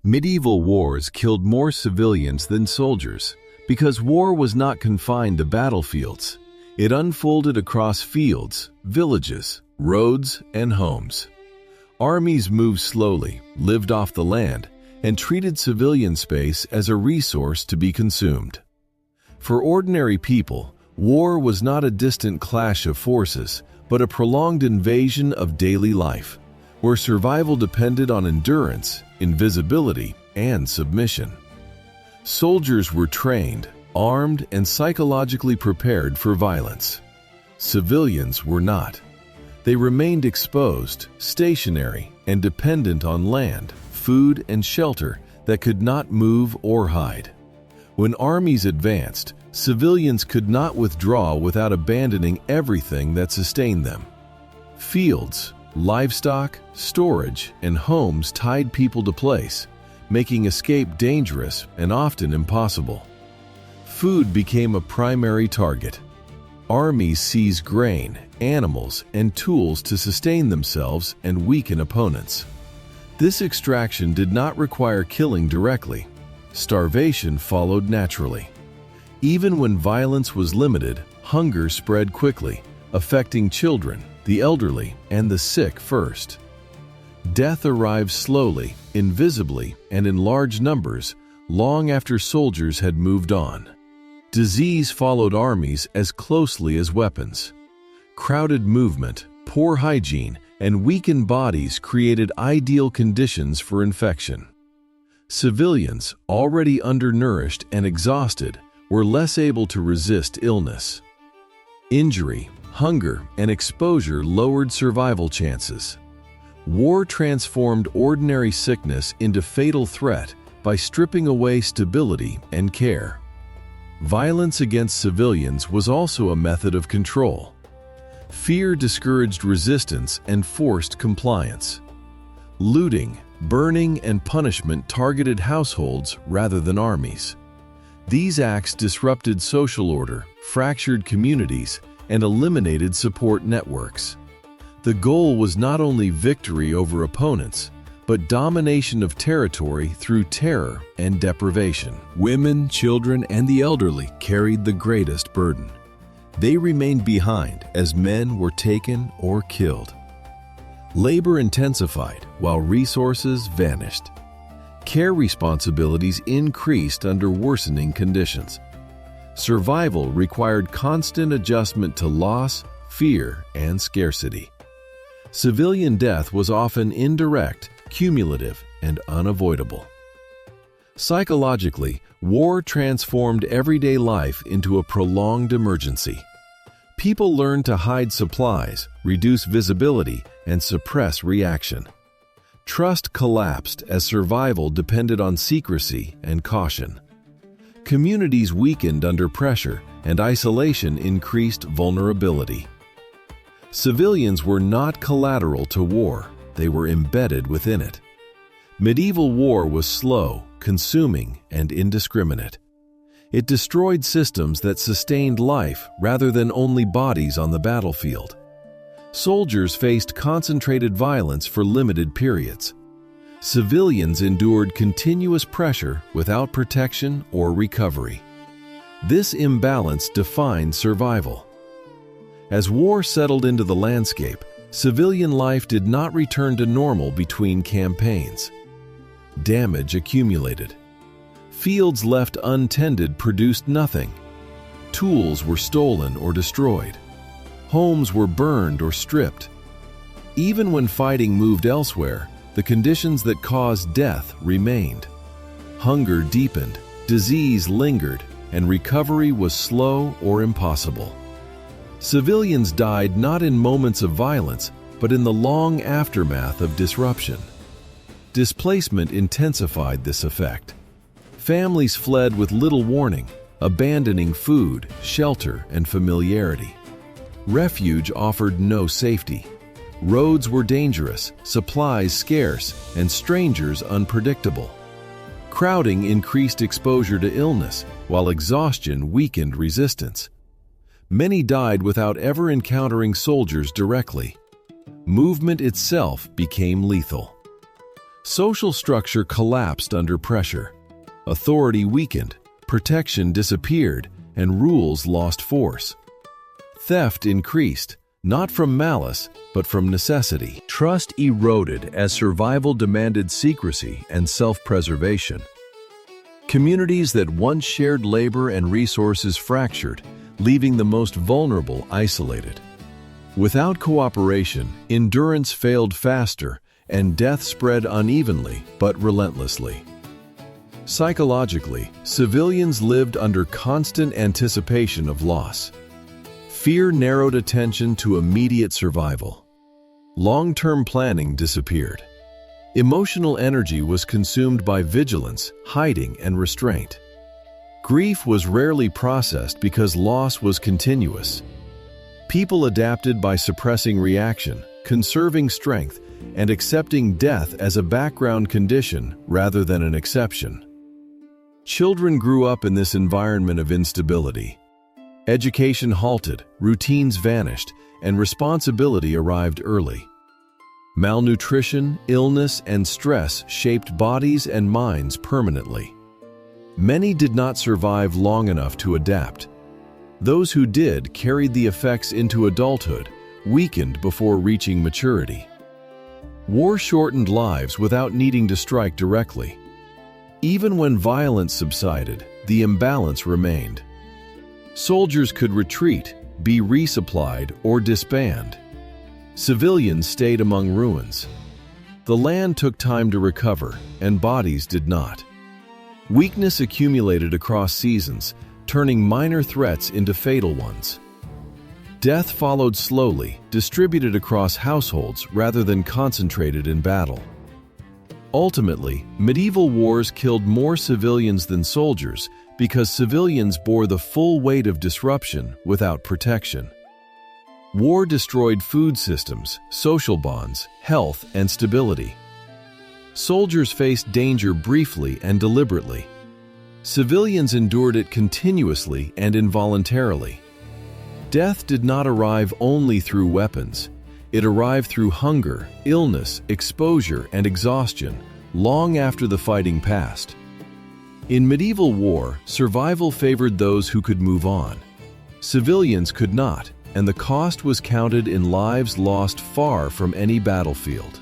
Medieval wars killed more civilians than soldiers because war was not confined to battlefields. It unfolded across fields, villages, roads, and homes. Armies moved slowly, lived off the land, and treated civilian space as a resource to be consumed. For ordinary people, war was not a distant clash of forces, but a prolonged invasion of daily life, where survival depended on endurance, invisibility, and submission. Soldiers were trained, armed, and psychologically prepared for violence. Civilians were not. They remained exposed, stationary, and dependent on land, food, and shelter that could not move or hide. When armies advanced, civilians could not withdraw without abandoning everything that sustained them. Fields, livestock, storage, and homes tied people to place, making escape dangerous and often impossible. Food became a primary target. Armies seized grain, animals, and tools to sustain themselves and weaken opponents. This extraction did not require killing directly. Starvation followed naturally. Even when violence was limited, hunger spread quickly, affecting children, the elderly, and the sick first. Death arrived slowly, invisibly, and in large numbers, long after soldiers had moved on. Disease followed armies as closely as weapons. Crowded movement, poor hygiene, and weakened bodies created ideal conditions for infection. Civilians, already undernourished and exhausted, were less able to resist illness. Injury, hunger, and exposure lowered survival chances. War transformed ordinary sickness into fatal threat by stripping away stability and care. Violence against civilians was also a method of control. Fear discouraged resistance and forced compliance. Looting, burning, and punishment targeted households rather than armies. These acts disrupted social order, fractured communities, and eliminated support networks. The goal was not only victory over opponents, but domination of territory through terror and deprivation. Women, children, and the elderly carried the greatest burden. They remained behind as men were taken or killed. Labor intensified while resources vanished. Care responsibilities increased under worsening conditions. Survival required constant adjustment to loss, fear, and scarcity. Civilian death was often indirect, cumulative, and unavoidable. Psychologically, war transformed everyday life into a prolonged emergency. People learned to hide supplies, reduce visibility, and suppress reaction. Trust collapsed as survival depended on secrecy and caution. Communities weakened under pressure, and isolation increased vulnerability. Civilians were not collateral to war, they were embedded within it. Medieval war was slow, consuming, and indiscriminate. It destroyed systems that sustained life rather than only bodies on the battlefield. Soldiers faced concentrated violence for limited periods. Civilians endured continuous pressure without protection or recovery. This imbalance defined survival. As war settled into the landscape, civilian life did not return to normal between campaigns. Damage accumulated. Fields left untended produced nothing. Tools were stolen or destroyed. Homes were burned or stripped. Even when fighting moved elsewhere, the conditions that caused death remained. Hunger deepened, disease lingered, and recovery was slow or impossible. Civilians died not in moments of violence, but in the long aftermath of disruption. Displacement intensified this effect. Families fled with little warning, abandoning food, shelter, and familiarity. Refuge offered no safety. Roads were dangerous, supplies scarce, and strangers unpredictable. Crowding increased exposure to illness, while exhaustion weakened resistance. Many died without ever encountering soldiers directly. Movement itself became lethal. Social structure collapsed under pressure. Authority weakened, protection disappeared, and rules lost force. Theft increased, not from malice, but from necessity. Trust eroded as survival demanded secrecy and self-preservation. Communities that once shared labor and resources fractured, leaving the most vulnerable isolated. Without cooperation, endurance failed faster, and death spread unevenly but relentlessly. Psychologically, civilians lived under constant anticipation of loss. Fear narrowed attention to immediate survival. Long-term planning disappeared. Emotional energy was consumed by vigilance, hiding, and restraint. Grief was rarely processed because loss was continuous. People adapted by suppressing reaction, conserving strength, and accepting death as a background condition rather than an exception. Children grew up in this environment of instability. Education halted, routines vanished, and responsibility arrived early. Malnutrition, illness, and stress shaped bodies and minds permanently. Many did not survive long enough to adapt. Those who did carried the effects into adulthood, weakened before reaching maturity. War shortened lives without needing to strike directly. Even when violence subsided, the imbalance remained. Soldiers could retreat, be resupplied, or disband. Civilians stayed among ruins. The land took time to recover, and bodies did not. Weakness accumulated across seasons, turning minor threats into fatal ones. Death followed slowly, distributed across households rather than concentrated in battle. Ultimately, medieval wars killed more civilians than soldiers because civilians bore the full weight of disruption without protection. War destroyed food systems, social bonds, health, and stability. Soldiers faced danger briefly and deliberately. Civilians endured it continuously and involuntarily. Death did not arrive only through weapons. It arrived through hunger, illness, exposure, and exhaustion, long after the fighting passed. In medieval war, survival favored those who could move on. Civilians could not, and the cost was counted in lives lost far from any battlefield.